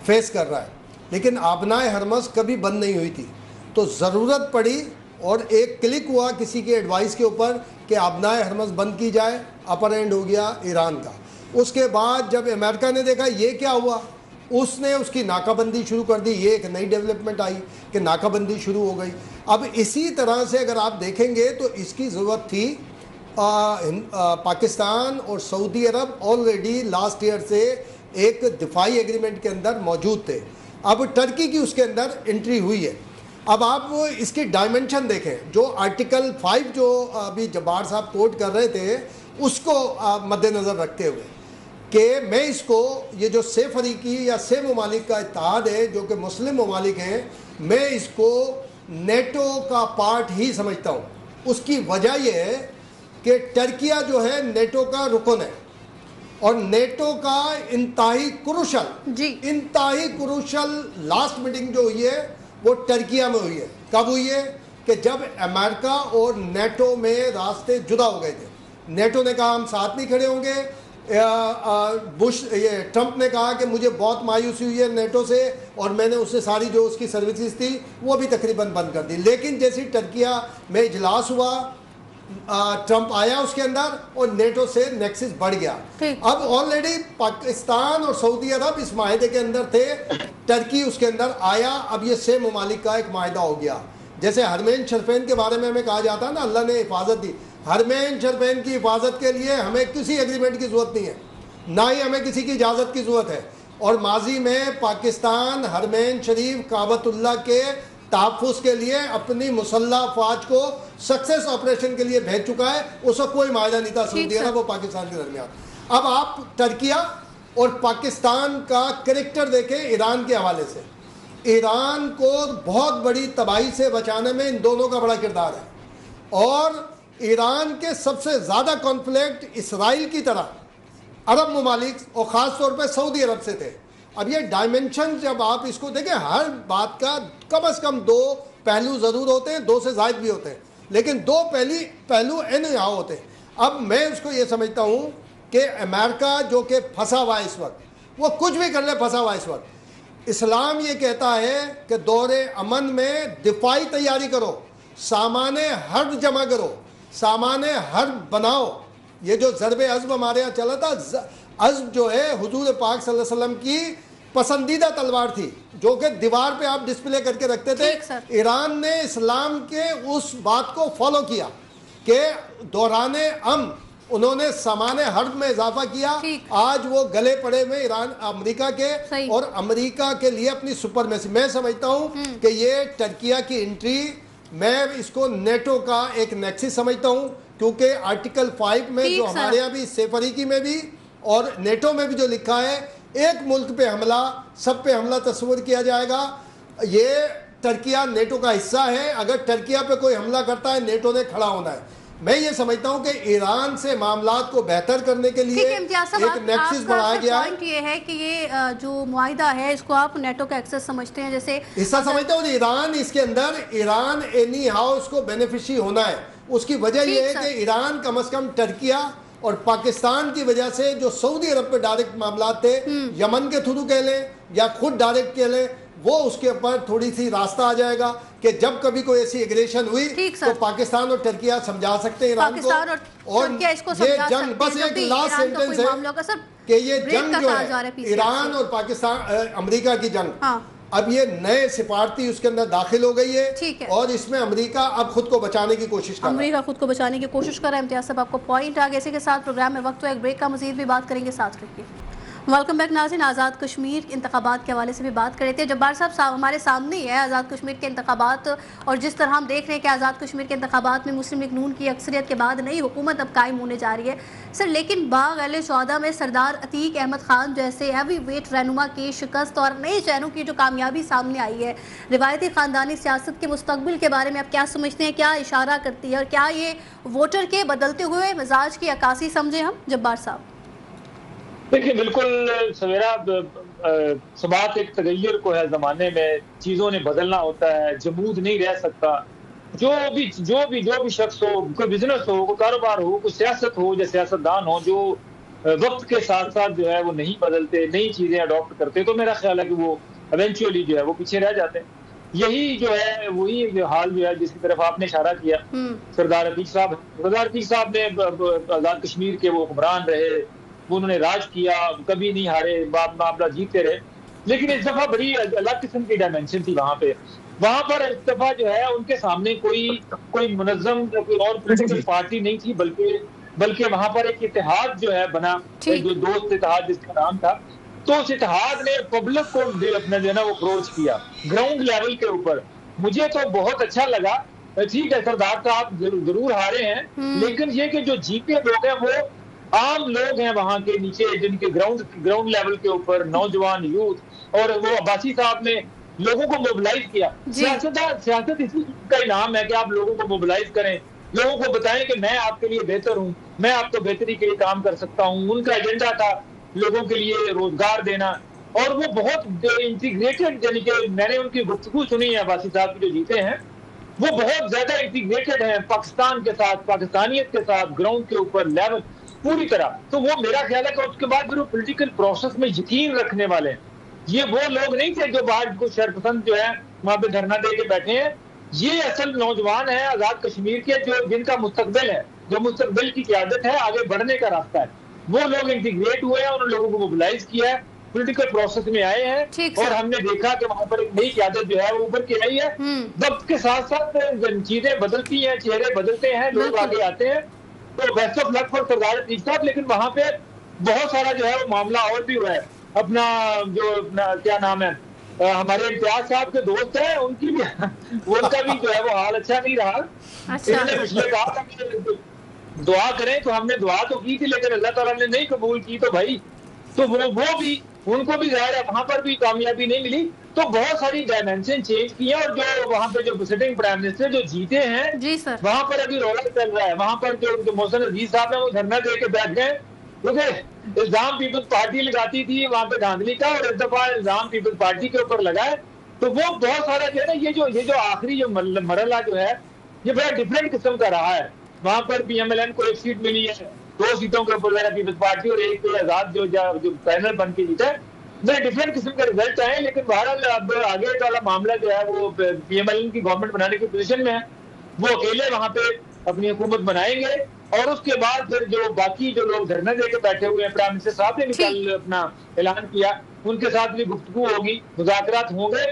फेस कर रहा है, लेकिन आबनाए हरमस कभी बंद नहीं हुई थी। तो ज़रूरत पड़ी और एक क्लिक हुआ किसी के एडवाइस के ऊपर कि आबनाए हरमस बंद की जाए, अपर एंड हो गया ईरान का। उसके बाद जब अमेरिका ने देखा ये क्या हुआ, उसने उसकी नाकाबंदी शुरू कर दी। ये एक नई डेवलपमेंट आई कि नाकाबंदी शुरू हो गई। अब इसी तरह से अगर आप देखेंगे तो इसकी ज़रूरत थी। पाकिस्तान और सऊदी अरब ऑलरेडी लास्ट ईयर से एक दिफाई एग्रीमेंट के अंदर मौजूद थे। अब टर्की की उसके अंदर एंट्री हुई है। अब आप वो इसकी डायमेंशन देखें, जो आर्टिकल 5 जो अभी जब्बार साहब कोट कर रहे थे उसको मद्देनज़र रखते हुए कि मैं इसको ये जो से फरीकी या से ममालिक का इत्तेहाद है जो कि मुस्लिम ममालिक हैं, मैं इसको नेटो का पार्ट ही समझता हूँ। उसकी वजह यह है कि टर्किया जो है नेटो का रुकन है और नेटो का इंतहाई क्रूशल लास्ट मीटिंग जो हुई है वो टर्किया में हुई है। कब हुई है कि जब अमेरिका और नेटो में रास्ते जुदा हो गए थे। नेटो ने कहा हम साथ नहीं खड़े होंगे, ट्रंप ने कहा कि मुझे बहुत मायूसी हुई है नेटो से और मैंने उससे सारी जो उसकी सर्विसेज थी वो भी तकरीबन बंद कर दी। लेकिन जैसे टर्किया में इजलास हुआ ट्रंप आया उसके अंदर और नेटो से नेक्सस बढ़ गया। अब ऑलरेडी पाकिस्तान और सऊदी अरब इस माहिदे के अंदर थे, टर्की उसके अंदर आया, अब ये 6 ममालिक का एक माहिदा हो गया। जैसे हरमैन शरफैन के बारे में हमें कहा जाता है ना, अल्लाह ने हिफाजत दी, हरमैन शरफैन की हिफाजत के लिए हमें किसी एग्रीमेंट की ज़रूरत नहीं है, ना ही हमें किसी की इजाज़त की ज़रूरत है। और माजी में पाकिस्तान हरमैन शरीफ काबतुल्लाह के तहफ़्फ़ुज़ के लिए अपनी मुसल्लह फ़ौज को सक्सेस ऑपरेशन के लिए भेज चुका है। उसका कोई मायना नहीं था सऊदी अरब और पाकिस्तान के दरमियान। अब आप टर्किया और पाकिस्तान का करेक्टर देखें ईरान के हवाले से, ईरान को बहुत बड़ी तबाही से बचाने में इन दोनों का बड़ा किरदार है। और ईरान के सबसे ज़्यादा कॉन्फ्लिक्ट इसराइल की तरह अरब ममालिक और ख़ास तौर पे सऊदी अरब से थे। अब ये डायमेंशन जब आप इसको देखें, हर बात का कम से कम 2 पहलू ज़रूर होते हैं, 2 से ज़ायद भी होते हैं, लेकिन 2 पहलू यहाँ होते हैं। अब मैं उसको ये समझता हूँ कि अमेरिका जो कि फंसा हुआ है इस वक्त, वो कुछ भी कर ले फंसा हुआ है इस वक्त। इस्लाम ये कहता है कि दौरे अमन में दिफाई तैयारी करो, सामाने हर्ब जमा करो, सामाने हर्ब बनाओ। ये जो ज़रबे अज़्म हमारे यहाँ चला था, अज़्म जो है हुजूर पाक सल्लल्लाहु अलैहि वसल्लम की पसंदीदा तलवार थी जो कि दीवार पे आप डिस्प्ले करके रखते थे। ईरान ने इस्लाम के उस बात को फॉलो किया कि दौराने उन्होंने सामाने हर्ब में इजाफा किया। आज वो गले पड़े हुए ईरान अमेरिका के, और अमेरिका के लिए अपनी सुपरमेसी। मैं समझता हूँ कि ये टर्किया की एंट्री, मैं इसको नेटो का एक नेक्सिस समझता हूँ, क्योंकि आर्टिकल 5 में जो हमारे यहाँ भी सेफरीकी में भी और नेटो में भी जो लिखा है, एक मुल्क पे हमला सब पे हमला तस्वीर किया जाएगा। ये टर्किया नेटो का हिस्सा है, अगर टर्किया पे कोई हमला करता है नेटो ने खड़ा होना है। मैं ये समझता हूँ कि ईरान से मामलात को बेहतर करने के लिए एक नेक्सिस बढ़ाया गया है। ये है कि ये जो मुआहिदा है इसको आप नेटो का एक्सेस समझते हैं, जैसे हिस्सा समझते हो। ईरान इसके अंदर, ईरान एनी हाउ इसको बेनिफिशरी होना है। उसकी वजह यह है कि ईरान कम से कम टर्किया और पाकिस्तान की वजह से जो सऊदी अरब पे डायरेक्ट मामला थे, यमन के थ्रू कह लें या खुद डायरेक्ट कह लें, वो उसके ऊपर थोड़ी सी रास्ता आ जाएगा कि जब कभी कोई ऐसी एग्रेशन हुई तो पाकिस्तान और टर्किया समझा सकते हैं ईरान को। और ये जंग, बस एक लास्ट सेंटेंस है कि ये जंग जो है ईरान और पाकिस्तान अमेरिका की जंग, अब ये नए सिफारती उसके अंदर दाखिल हो गई है और इसमें अमेरिका अब खुद को बचाने की कोशिश कर रहा है। अमेरिका खुद को बचाने की कोशिश कर रहा है। इम्तियाज साहब, आपको पॉइंट आ गए। इसी के साथ प्रोग्राम में वक्त तो एक ब्रेक का, मजीद भी बात करेंगे, साथ रखिए। वेलकम बैक नाज़रीन। आज़ाद कश्मीर इंतखाबात के हवाले से भी बात कर रहे थे। जब्बार साहब हमारे सामने ही है आज़ाद कश्मीर के इंतखाबात, और जिस तरह हम देख रहे हैं कि आज़ाद कश्मीर के इंतखाबात में मुस्लिम लीग नून की अक्सरियत के बाद नई हुकूमत अब कायम होने जा रही है सर, लेकिन बाग अहले सौदा में सरदार अतीक अहमद खान जैसे हैवी वेट रहनुमा की शिकस्त और नए चेहरों की जो कामयाबी सामने आई है, रिवायती ख़ानदानी सियासत के मुस्तकबिल के बारे में आप क्या समझते हैं? क्या इशारा करती है और क्या ये वोटर के बदलते हुए मिजाज की अक्कासी समझें हम? जब्बार साहब देखिए, बिल्कुल सवेरा, समात एक तगैयुर को है, ज़माने में चीज़ों ने बदलना होता है, जमूद नहीं रह सकता। जो भी शख्स हो, कोई बिजनेस हो, कोई कारोबार हो, कोई सियासत हो या सियासतदान हो, जो वक्त के साथ साथ जो है वो नहीं बदलते, नई चीज़ें अडॉप्ट करते, तो मेरा ख्याल है कि वो इवेंचुअली जो है वो पीछे रह जाते हैं। यही जो है वही हाल जो है जिसकी तरफ आपने इशारा किया, सरदार अतीक साहब ने आज़ाद कश्मीर के वो हुक्मरान रहे, वो उन्होंने राज किया, कभी नहीं हारे, मामला जीतते रहे। लेकिन इस दफा बड़ी अलग किस्म की डायमेंशन थी वहां पर इस दफा जो है उनके सामने कोई मुनज़्ज़म कोई और पॉलिटिकल पार्टी नहीं थी, बल्कि वहां पर एक इत्तेहाद जो है बना, जो दोस्त इत्तेहाद जिसका नाम था। तो उस इत्तेहाद ने पब्लिक को अपना जो है ना वो अप्रोच किया ग्राउंड लेवल के ऊपर। मुझे तो बहुत अच्छा लगा। ठीक है, सरदार साहब जरूर हारे हैं, लेकिन ये कि जो जीते लोग हैं वो आम लोग हैं वहां के नीचे, जिनके ग्राउंड लेवल के ऊपर नौजवान यूथ, और वो अब्बासी साहब ने लोगों को मोबिलाइज किया। सियासत इसी का इनाम है कि आप लोगों को मोबिलाइज करें, लोगों को बताएं कि मैं आपके लिए बेहतर हूं, मैं आपको बेहतरी के लिए काम कर सकता हूं। उनका एजेंडा था लोगों के लिए रोजगार देना, और वो बहुत इंटीग्रेटेड, यानी कि मैंने उनकी गुफ्तगू सुनी है अब्बासी साहब की जो जीते हैं, वो बहुत ज्यादा इंटीग्रेटेड है पाकिस्तान के साथ, पाकिस्तानियत के साथ, ग्राउंड के ऊपर लेवल पूरी तरह। तो वो मेरा ख्याल है कि उसके बाद फिर वो पॉलिटिकल प्रोसेस में यकीन रखने वाले हैं। ये वो लोग नहीं थे जो बाहर को शरपसंद जो है वहां पे धरना दे के बैठे हैं। ये असल नौजवान है आजाद कश्मीर के, जो जिनका मुस्तकबिल है, जो मुस्तकबिल की क़यादत है, आगे बढ़ने का रास्ता है, वो लोग इंटीग्रेट हुए हैं, उन लोगों को मोबिलाइज किया है, पॉलिटिकल प्रोसेस में आए हैं और हमने देखा कि वहां पर एक नई क़यादत जो है वो उभर के आई है। वक्त के साथ साथ चीजें बदलती हैं, चेहरे बदलते हैं, लोग आगे आते हैं। तो बेस्ट ऑफ लक फॉर सरदार अतीक साहब। लेकिन वहां पे बहुत सारा जो है वो मामला और भी हुआ है। अपना क्या नाम है, हमारे इम्तियाज साहब के दोस्त हैं, उनका भी जो है वो हाल अच्छा नहीं रहा। इन्होंने पिछले कहा था कि दुआ करें, तो हमने दुआ तो की थी लेकिन अल्लाह ताला ने नहीं कबूल की, तो भाई तो वो भी उनको भी जाहिर है वहां पर भी कामयाबी नहीं मिली। तो बहुत सारी डायमेंशन चेंज की है और जो वहां पे जो सिटिंग प्राइम मिनिस्टर जो जीते हैं जी सर, वहां पर अभी रौला चल रहा है। वहां पर जो मोहसिन अजीज साहब है वो धरना दे के बैठ गए, क्योंकि इल्जाम पीपल्स पार्टी लगाती थी वहां पे धांधली का, और इस दफा इल्जाम पीपल्स पार्टी के ऊपर लगा है। तो वो बहुत सारा जो है ना, ये जो आखिरी जो मरला जो है ये बड़ा डिफरेंट किस्म का रहा है। वहां पर PMLN को एक सीट मिली है, 2 सीटों के ऊपर पीपल्स पार्टी और एक आजाद जो पैनल बन के जीता है। नहीं, डिफरेंट किस्म के रिजल्ट आए, लेकिन बहरहाल अब आगे वाला मामला जो है वो PMLN की गवर्नमेंट बनाने की पोजीशन में है। वो अकेले वहां पे अपनी हुकूमत बनाएंगे और उसके बाद फिर जो बाकी जो लोग धरना देके बैठे हुए हैं, प्राइम मिनिस्टर साहब ने भी कल अपना ऐलान किया, उनके साथ भी गुफ्तगू होगी, मुज़ाकरात होंगे।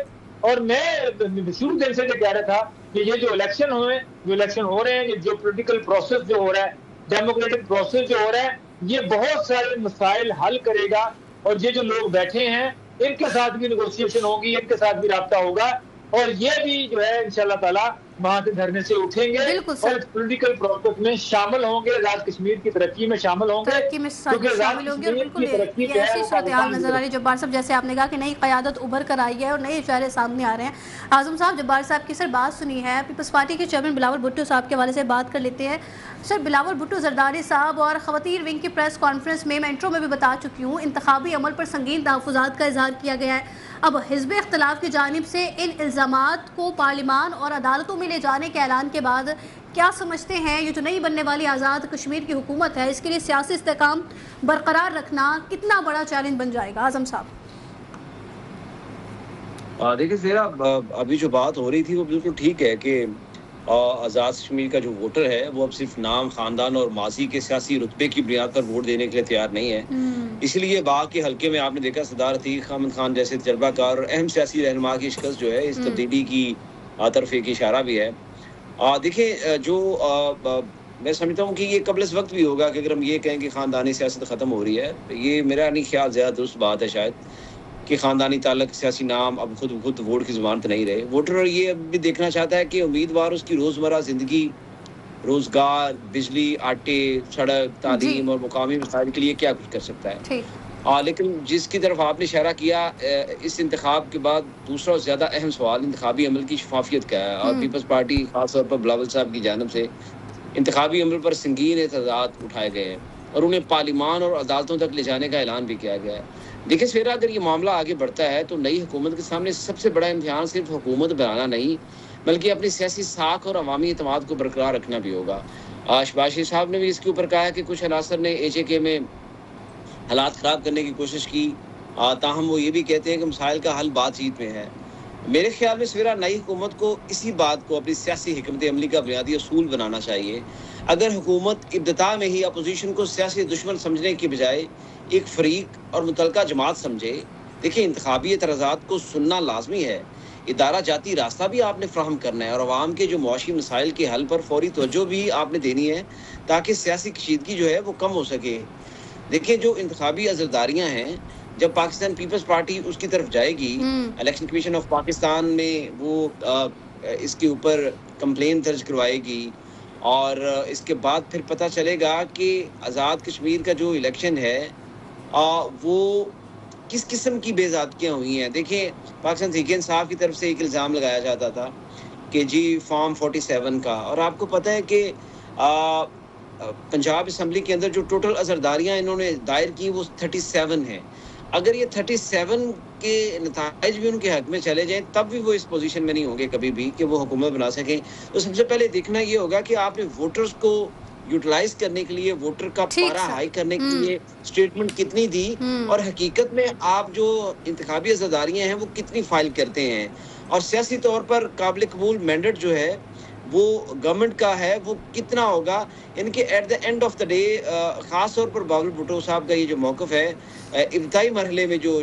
और मैं शुरू दिन से कह रहा था कि ये जो इलेक्शन हो रहे हैं, जो पॉलिटिकल प्रोसेस जो हो रहा है, डेमोक्रेटिक प्रोसेस जो हो रहा है, ये बहुत सारे मसाइल हल करेगा। और ये जो लोग बैठे हैं इनके साथ भी नेगोशिएशन होगी, इनके साथ भी राब्ता होगा, और ये भी जो है इंशाल्लाह ताला वहां से धरने से उठेंगे और पॉलिटिकल प्रोसेस में शामिल होंगे, आजाद कश्मीर की तरक्की में शामिल होंगे, शामिल होंगे। और बिल्कुल ये ऐसी सूरत-ए-हाल नजर आ रही है। जब्बार साहब, जैसे आपने कहा कि नई क़यादत उभर कर आई है और नए चेहरे सामने आ रहे हैं। आज़म साहब, जब्बार साहब की सर बात सुनी है, पीपल्स पार्टी के चेयरमैन बिलावल भुट्टो साहब के हवाले से बात कर लेते हैं। सर, बिलावल भुट्टो जरदारी साहब और ख़वातीन विंग की प्रेस कॉन्फ्रेंस में मैं इंट्रो में भी बता चुकी हूँ, इंतखाबी अमल पर संगीन तहफ़्फ़ुज़ात का इज़हार किया गया है। अब हिज़्ब इख्तिलाफ की जानिब से इन इल्ज़ामात को पार्लिमान और अदालतों में ले जाने के ऐलान के बाद क्या समझते हैं, ये जो नई बनने वाली आज़ाद कश्मीर की हुकूमत है, इसके लिए सियासी इस्तेकाम बरकरार रखना कितना बड़ा चैलेंज बन जाएगा? आज़म साहब, देखिए ज़रा, अभी जो बात हो रही थी वो बिल्कुल ठीक है कि आज़ाद कश्मीर का जो वोटर है वो अब सिर्फ नाम, ख़ानदान और माजी के सियासी रुतबे की बुनियाद पर वोट देने के लिए तैयार नहीं है। इसलिए बाग के हल्के में आपने देखा सरदार अतीक अहमद खान जैसे तजर्बाकार और अहम सियासी रहनुमा की शिकस्त जो है इस तब्दीली की तरफ एक इशारा भी है। देखिए, जो मैं समझता हूँ कि ये कबल वक्त भी होगा कि अगर हम ये कहें कि ख़ानदानी सियासत ख़त्म हो रही है, ये मेरा नहीं ख्याल ज़्यादा दुरुस्त बात है शायद, कि ख़ानदानी ताल्लुक सियासी नाम अब खुद वोट की ज़मानत नहीं रहे। वोटर ये भी देखना चाहता है कि उम्मीदवार उसकी रोज़मर्रा ज़िंदगी, रोज़गार, बिजली, आटे, सड़क, तालीम और मुकामी मसाइल के लिए क्या कुछ कर सकता है। लेकिन जिसकी तरफ आपने इशारा किया, इस इंतखाब के बाद दूसरा और ज़्यादा अहम सवाल इंतखाबी अमल की शफाफियत का है। और पीपल्स पार्टी ख़ास तौर पर बिलावल साहब की जानिब से इंतखाबी अमल पर संगीन एतराज़ात उठाए गए हैं और उन्हें पार्लिमान और अदालतों तक ले जाने का ऐलान भी किया गया है। देखिए सवेरा, अगर ये मामला आगे बढ़ता है तो नई हुकूमत के सामने सबसे बड़ा इम्तिहान सिर्फ हुकूमत बनाना नहीं, बल्कि अपनी सियासी साख और अवामी एतमाद को बरकरार रखना भी होगा। शहबाज शरीफ साहब ने भी इसके ऊपर कहा है कि कुछ अनासर ने HAK में हालात ख़राब करने की कोशिश की, ताहम वो ये भी कहते हैं कि मसाइल का हल बातचीत में है। मेरे ख्याल में सवेरा नई हुकूमत को इसी बात को अपनी सियासी हिकमत अमली का बुनियादी असूल बनाना चाहिए। अगर हुकूमत इब्तिदा में ही अपोजिशन को सियासी दुश्मन समझने के बजाय एक फरीक और मुतलका जमात समझे, देखिए इंतखाबी एतराज़ात को सुनना लाजमी है, इदारा जाती रास्ता भी आपने फ्राहम करना है और आवाम के जो मुआशी मसाइल के हल पर फौरी तवज्जो भी आपने देनी है ताकि सियासी कशीदगी जो है वो कम हो सके। देखिए, जो इंतखाबी अज़रदारियाँ हैं, जब पाकिस्तान पीपल्स पार्टी उसकी तरफ जाएगी, इलेक्शन कमीशन ऑफ पाकिस्तान में वो इसके ऊपर कंप्लेन दर्ज करवाएगी और इसके बाद फिर पता चलेगा कि आज़ाद कश्मीर का जो इलेक्शन है वो किस किस्म की बेज़ादतियाँ हुई हैं। देखिए, पाकिस्तान तहरीक इंसाफ की तरफ से एक इल्ज़ाम लगाया जाता था कि जी फॉर्म 47 का, और आपको पता है कि पंजाब असम्बली के अंदर जो टोटल अज़रदारियाँ इन्होंने दायर की वो 37 हैं। अगर ये 37 के नताइज भी उनके हक में चले जाएं तब भी वो इस पोजीशन में नहीं होंगे कभी भी कि वो हुकूमत बना सकें। तो सबसे पहले देखना ये होगा कि आपने वोटर्स को यूटिलाइज करने के लिए, वोटर का ठीक पारा सर। हाई करने के लिए स्टेटमेंट कितनी दी, और हकीकत में आप जो इंतखाबी अज़ादारियाँ हैं वो कितनी फाइल करते हैं, और सियासी तौर पर काबिल कबूल मैंडेट जो है वो गवर्नमेंट का है वो कितना होगा। इनके at the end of the day ख़ास तौर पर बाबुल भुट्टो साहब का ये जो मौक़िफ़ है, इब्तिदाई मरहले में जो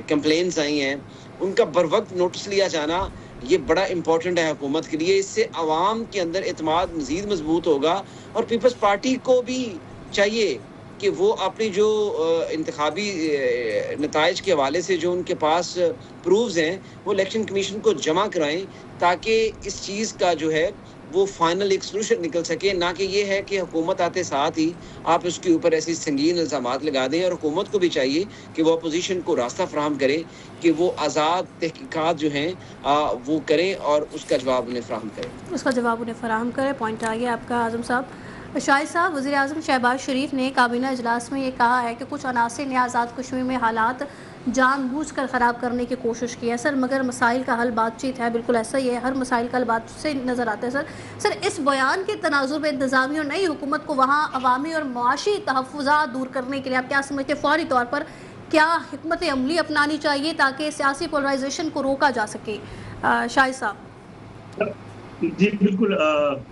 कंप्लेंट्स आई हैं उनका बर वक्त नोटिस लिया जाना ये बड़ा इम्पोर्टेंट है हुकूमत के लिए। इससे आवाम के अंदर एतमाद मज़ीद मजबूत होगा, और पीपल्स पार्टी को भी चाहिए कि वो अपनी जो इंतखाबी नताइज के हवाले से जो उनके पास प्रूफ्स हैं वो इलेक्शन कमीशन को जमा कराएं, ताकि इस चीज़ का जो है वो फाइनल एक सोल्यूशन निकल सके। ना कि ये है कि हुकूमत आते साथ ही आप उसके ऊपर ऐसी संगीन इल्ज़ामात लगा दें, और हुकूमत को भी चाहिए कि वो अपोजिशन को रास्ता फराहम करे कि वो आज़ाद तहकीकात जो हैं वो करें और उसका जवाब उन्हें फराहम करें। पॉइंट आ गया आपका आज़म साहब। शाहिद साहब, वज़ीर आज़म शहबाज शरीफ ने काबीना इजलास में ये कहा है कि कुछ अनासर ने आज़ाद कश्मीर में हालात जानबूझकर ख़राब करने की कोशिश की है सर, मगर मसाइल का हल बातचीत है। बिल्कुल ऐसा ही है, हर मसाइल का हल बात से नज़र आता है सर। इस बयान के तनाजुर में इंतज़ामी और नई हुकूमत को वहाँ अवामी और मुआशी तहफ़्फ़ुज़ात दूर करने के लिए आप क्या समझते हैं, फ़ौरी तौर पर क्या हिकमत अमली अपनानी चाहिए ताकि सियासी पोलराइजेशन को रोका जा सके? शाहिद साहब। जी बिल्कुल,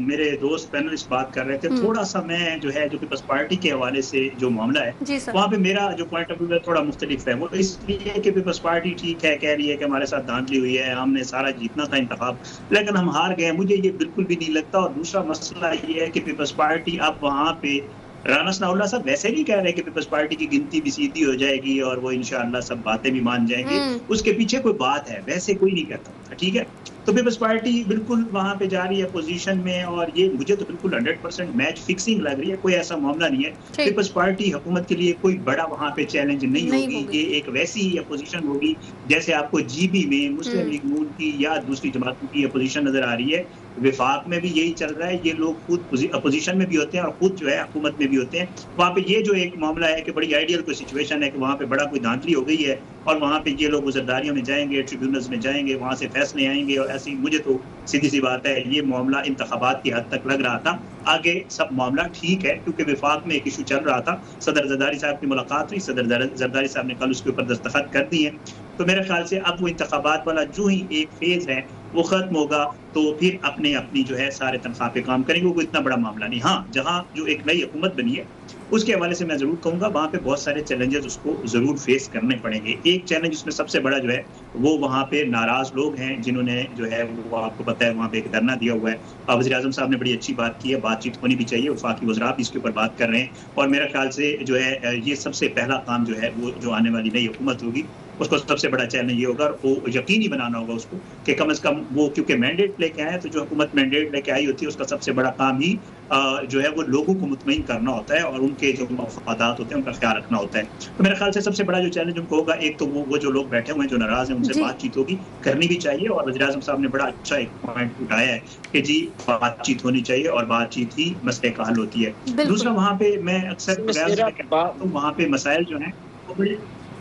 मेरे दोस्त पैनलिस्ट बात कर रहे थे, थोड़ा सा मैं जो है जो पीपल्स पार्टी के हवाले से जो मामला है वहाँ पे मेरा जो पॉइंट ऑफ व्यू है थोड़ा मुख्तलिफ है। वो इसलिए कि पीपल्स पार्टी ठीक है, कह रही है कि हमारे साथ धांधली हुई है, हमने सारा जीतना था इंतखाब लेकिन हम हार गए, मुझे ये बिल्कुल भी नहीं लगता। और दूसरा मसला ये है कि पीपल्स पार्टी अब वहाँ पे राना सनाउल्लाह साहब वैसे नहीं कह रहे कि पीपल्स पार्टी की गिनती भी सीधी हो जाएगी और वो इंशाअल्लाह सब बातें भी मान जाएंगे, उसके पीछे कोई बात है, वैसे कोई नहीं कहता। ठीक है, तो पीपल्स पार्टी बिल्कुल वहां पे जा रही है पोजीशन में, और ये मुझे तो बिल्कुल 100% मैच फिक्सिंग लग रही है, कोई ऐसा मामला नहीं है। पीपल्स पार्टी हुकूमत के लिए कोई बड़ा वहां पे चैलेंज नहीं होगी, ये एक वैसी ही अपोजिशन होगी जैसे आपको जीबी में मुस्लिम लीग नून की या दूसरी जमातों की अपोजिशन नजर आ रही है। विफाक में भी यही चल रहा है, ये लोग खुद अपोजिशन में भी होते हैं और खुद जो है हुकूमत में भी होते हैं। वहाँ पे ये जो एक मामला है कि बड़ी आइडियल कोई सिचुएशन है कि वहाँ पे बड़ा कोई धांधली हो गई है और वहाँ पे ये लोग गुजरदारियों में जाएंगे, ट्रिब्यूनल्स में जाएंगे, वहाँ से फैसले आएंगे, और ऐसी मुझे तो सीधी सी बात है ये मामला इंतखाबात की हद तक लग रहा था। आगे सब मामला ठीक है क्योंकि विफाक में एक इशू चल रहा था, सदर जरदारी साहब की मुलाकात हुई, सदर जरदारी साहब ने कल उसके ऊपर दस्तखत कर दिए। तो मेरे ख्याल से अब वो इंतखाबात वाला जो ही एक फेज है वो खत्म होगा तो फिर अपनी जो है सारे तनख्वाह पे काम करेंगे, वो इतना बड़ा मामला नहीं। हाँ, जहाँ जो एक नई हुकूमत बनी है उसके हवाले से मैं जरूर कहूँगा वहाँ पे बहुत सारे चैलेंजेस उसको जरूर फेस करने पड़ेंगे। एक चैलेंज उसमें सबसे बड़ा जो है वो वहाँ पे नाराज लोग हैं जिन्होंने जो है वो आपको पता है वहाँ पे एक धरना दिया हुआ है। वज़ीर आज़म साहब ने बड़ी अच्छी बात की है, बातचीत होनी भी चाहिए, वफाकी वज़रा भी इसके ऊपर बात कर रहे हैं, और मेरे ख्याल से जो है ये सबसे पहला काम जो है वो जो आने वाली नई हुकूमत होगी उसको सबसे बड़ा चैलेंज ये होगा, और वो यकीनी बनाना होगा उसको कि कम से कम वो क्योंकि मैंडेट लेके आए, तो जो हुकूमत मैंडेट लेके आई होती है उसका सबसे बड़ा काम ही जो है वो लोगों को मुतमईन करना होता है और उनके जो मफादात होते हैं उनका ख्याल रखना होता है। तो मेरे ख्याल से सबसे बड़ा जो चैलेंज उनको होगा, एक तो वो जो लोग बैठे हुए हैं जो नाराज हैं उनसे बातचीत होगी, करनी भी चाहिए, और वज़ीर आज़म साहब ने बड़ा अच्छा एक पॉइंट उठाया है कि जी बातचीत होनी चाहिए और बातचीत ही मसले का हल होती है। दूसरा वहाँ पे मैं अक्सर वहाँ पे मसाइल जो हैं वो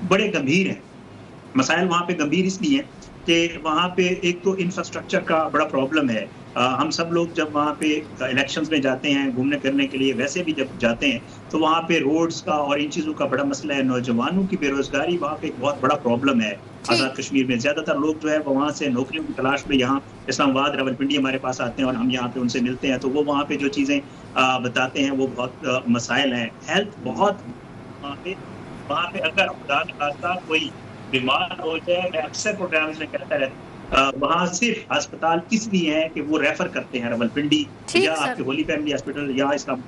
बड़े गंभीर हैं। मसाइल वहाँ पे गंभीर इसलिए हैं कि वहाँ पे एक तो इंफ्रास्ट्रक्चर का बड़ा प्रॉब्लम है। हम सब लोग जब वहाँ पे इलेक्शंस में जाते हैं घूमने फिरने के लिए, वैसे भी जब जाते हैं तो वहाँ पे रोड्स का और इन चीज़ों का बड़ा मसला है। नौजवानों की बेरोजगारी वहाँ पे एक बहुत बड़ा प्रॉब्लम है आज़ाद कश्मीर में। ज़्यादातर लोग जो है वहाँ से नौकरियों की तलाश में यहाँ इस्लामाबाद, रावलपिंडी हमारे पास आते हैं और हम यहाँ पे उनसे मिलते हैं, तो वो वहाँ पे जो चीज़ें बताते हैं वो बहुत मसाइल हैं। हेल्थ बहुत वहाँ पे अगर खुदा न खास्ता कोई बीमार हो जाए, मैं अक्सर प्रोग्राम्स में कहता रहता वहाँ सिर्फ अस्पताल इसलिए है कि वो रेफर करते हैं रावलपिंडी या आपके होली फैमिली हॉस्पिटल या इस्लाम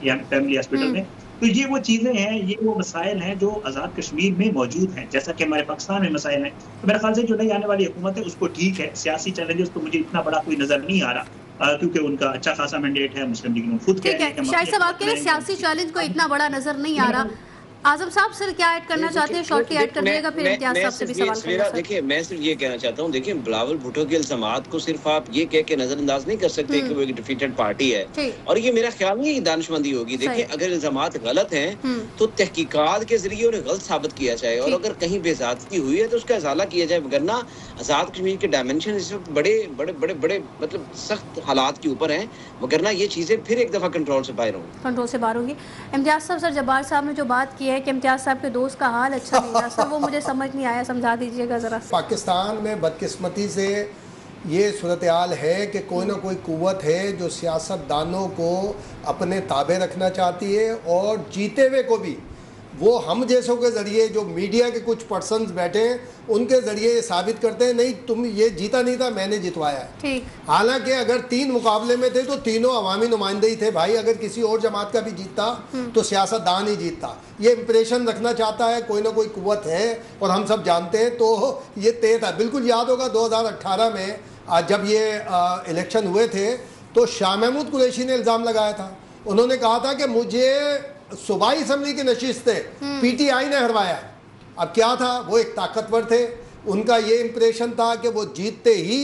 फैमिली हॉस्पिटल में। तो ये वो चीजें हैं, ये वो मसाइल हैं जो आज़ाद कश्मीर में मौजूद हैं, जैसा कि हमारे पाकिस्तान में मसाइल हैं। तो मेरे ख्याल से जो नई आने वाली हुकूमत है उसको ठीक है, सियासी चैलेंजेस तो मुझे इतना बड़ा कोई नजर नहीं आ रहा क्योंकि उनका अच्छा खासा मैंडेट है, मुस्लिम लीग खुद ठीक है। शाहिद साहब आप कह रहे हैं सियासी चैलेंज को इतना बड़ा नजर नहीं आ रहा, आजम साहब सर क्या ऐड करना चाहते हैं, शॉर्टली ऐड कर दीजिएगा, फिर इम्तियाज साहब से भी सवाल करेंगे। देखिए मैं सिर्फ ये कहना चाहता हूँ, देखिए बिलावल भुट्टो की इल्जामात को सिर्फ आप ये कह के नजरअंदाज नहीं कर सकते कि वो एक डिफीटेड पार्टी है, और ये मेरा ख्याल नहीं दानिशमंदी होगी। देखिए अगर इल्जामात गलत हैं तो तहकीकात के जरिए उन्हें गलत साबित किया जाए, और अगर कहीं बेइज्जती हुई है तो उसका इजाला किया जाए, वरना आजाद कश्मीर के डायमेंशन इस वक्त बड़े बड़े बड़े बड़े मतलब सख्त हालात के ऊपर हैं, वरना ये चीजें फिर एक दफा कंट्रोल से बाहर होंगी। इम्तियाज साहब, सर जब्बार साहब ने जो बात की है कि इम्तियाज साहब के दोस्त का हाल अच्छा नहीं रहा सर, वो मुझे समझ नहीं आया, समझा दीजिएगा जरा। पाकिस्तान में बदकिस्मती से ये सूरत हाल है कि कोई ना कोई कुव्वत है जो सियासतदानों को अपने ताबे रखना चाहती है, और जीते हुए को भी वो हम जैसों के ज़रिए, जो मीडिया के कुछ पर्सन्स बैठे हैं उनके ज़रिए ये साबित करते हैं नहीं तुम ये जीता नहीं था, मैंने जितवाया है। ठीक। हालांकि अगर 3 मुकाबले में थे तो तीनों अवामी नुमाइंदे ही थे भाई, अगर किसी और जमात का भी जीतता तो सियासतदान ही जीतता। ये इंप्रेशन रखना चाहता है कोई ना कोई कुव्वत है, और हम सब जानते हैं, तो ये तय था। बिल्कुल याद होगा 2018 में जब ये इलेक्शन हुए थे तो शाह महमूद कुरैशी ने इल्ज़ाम लगाया था, उन्होंने कहा था कि मुझे सूबाई असम्बली की नशिस्त से पीटीआई ने हरवाया। अब क्या था, वो एक ताकतवर थे, उनका ये इम्प्रेशन था कि वो जीतते ही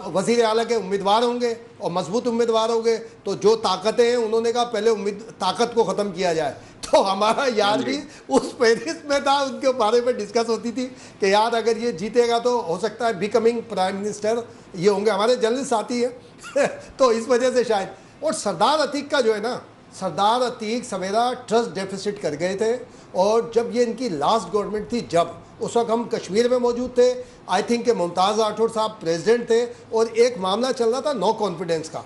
वज़ीर आला के उम्मीदवार होंगे और मजबूत उम्मीदवार होंगे, तो जो ताकतें हैं उन्होंने कहा पहले ताकत को ख़त्म किया जाए। तो हमारा यार भी उस पेरिस में था, उनके बारे में डिस्कस होती थी कि यार अगर ये जीतेगा तो हो सकता है बिकमिंग प्राइम मिनिस्टर ये होंगे, हमारे जर्नलिस्ट साथी है तो इस वजह से शायद। और सरदार अतीक का जो है ना, सरदार अतीक सवेरा ट्रस्ट डेफिसिट कर गए थे, और जब ये इनकी लास्ट गवर्नमेंट थी, जब उस वक्त हम कश्मीर में मौजूद थे, आई थिंक कि मुमताज़ राठौर साहब प्रेसिडेंट थे, और एक मामला चल रहा था नो कॉन्फिडेंस का।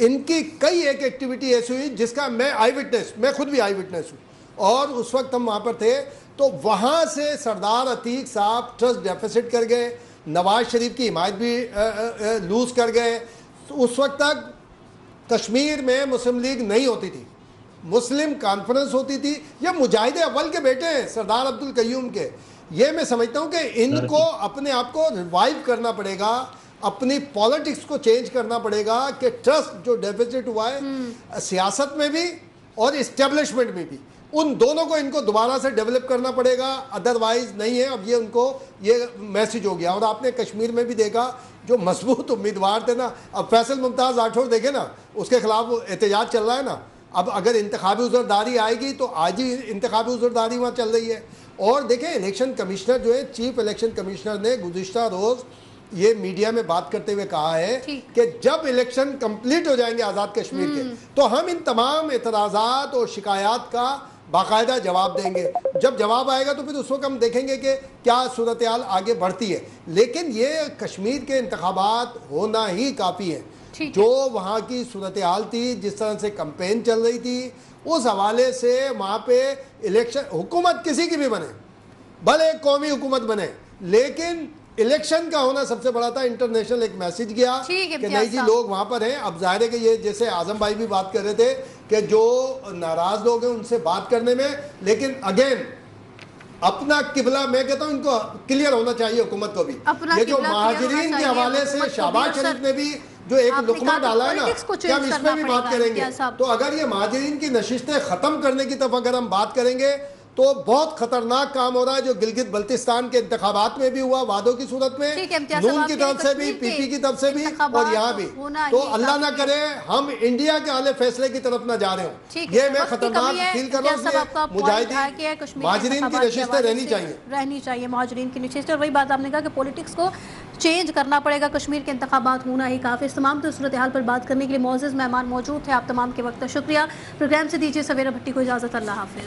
इनकी कई एक एक्टिविटी ऐसी हुई जिसका मैं खुद भी आई विटनेस हूँ, और उस वक्त हम वहाँ पर थे, तो वहाँ से सरदार अतीक साहब ट्रस्ट डेफिसिट कर गए, नवाज शरीफ की हिमायत भी लूज़ कर गए। उस वक्त तक कश्मीर में मुस्लिम लीग नहीं होती थी, मुस्लिम कॉन्फ्रेंस होती थी। ये मुजाहिदे अव्वल के बेटे हैं सरदार अब्दुल कय्यूम के। ये मैं समझता हूँ कि इनको अपने आप को रिवाइव करना पड़ेगा, अपनी पॉलिटिक्स को चेंज करना पड़ेगा कि ट्रस्ट जो डेफिसिट हुआ है सियासत में भी और इस्टेब्लिशमेंट में भी, उन दोनों को इनको दोबारा से डेवलप करना पड़ेगा, अदरवाइज नहीं है। अब ये उनको ये मैसेज हो गया। और आपने कश्मीर में भी देखा जो मजबूत उम्मीदवार थे ना, अब फैसल मुमताज़ राठौर देखे ना, उसके खिलाफ एहतजाज चल रहा है ना। अब अगर इंतखाबी उज़रदारी आएगी तो आज ही इंतखाबी उज़रदारी वहाँ चल रही है। और देखें इलेक्शन कमिश्नर जो है, चीफ इलेक्शन कमिश्नर ने गुज़िश्ता रोज़ ये मीडिया में बात करते हुए कहा है कि जब इलेक्शन कंप्लीट हो जाएंगे आज़ाद कश्मीर के, तो हम इन तमाम एतराज़ात और शिकायत का बाकायदा जवाब देंगे। जब जवाब आएगा तो फिर उस वक्त हम देखेंगे कि क्या सूरत हाल आगे बढ़ती है। लेकिन ये कश्मीर के इंतखाबात होना ही काफ़ी है। जो वहाँ की सूरत हाल थी, जिस तरह से कैंपेन चल रही थी, उस हवाले से वहाँ पे इलेक्शन, हुकूमत किसी की भी बने, भले कौमी हुकूमत बने, लेकिन इलेक्शन का होना सबसे बड़ा था। इंटरनेशनल एक मैसेज गया कि नहीं जी लोग वहाँ पर हैं। अब जाहिर है कि ये जैसे आजम भाई भी बात कर रहे थे कि जो नाराज लोग हैं उनसे बात करने में, लेकिन अगेन अपना किबला, मैं कहता हूँ इनको क्लियर होना चाहिए हुकूमत को भी। ये जो महाजरीन के हवाले से शहबाज शरीफ ने भी जो एक लुकमा डाला है ना, क्या हम इसमें भी बात करेंगे? तो अगर ये महाजरीन की नशिस्तें ख़त्म करने की तरफ अगर हम बात करेंगे तो बहुत खतरनाक काम हो रहा है, जो गिलगित बल्तिस्तान के इंतखाबात में भी हुआ, वादों की सूरत में, नून की तरफ से भी, पीपी की तरफ से भी, और यहाँ भी। तो अल्लाह ना करे हम इंडिया के आले फैसले की तरफ ना जा रहे हो। ये मैं खतरनाक फील कर रहा हूँ। मुजाहिदीन महाजरीन की नशिस्तें रहनी चाहिए, महाजरीन की नशिस्तें। और वही बात आपने कहा कि पॉलिटिक्स को चेंज करना पड़ेगा, कश्मीर के इंतखाबात होना ही काफ़ी। इस तमाम तो सूरत हाल पर बात करने के लिए मौजूद मेहमान मौजूद थे। आप तमाम के वक्त का शुक्रिया। प्रोग्राम से दीजिए सवेरा भट्टी को इजाज़त। अल्लाह हाफिज़।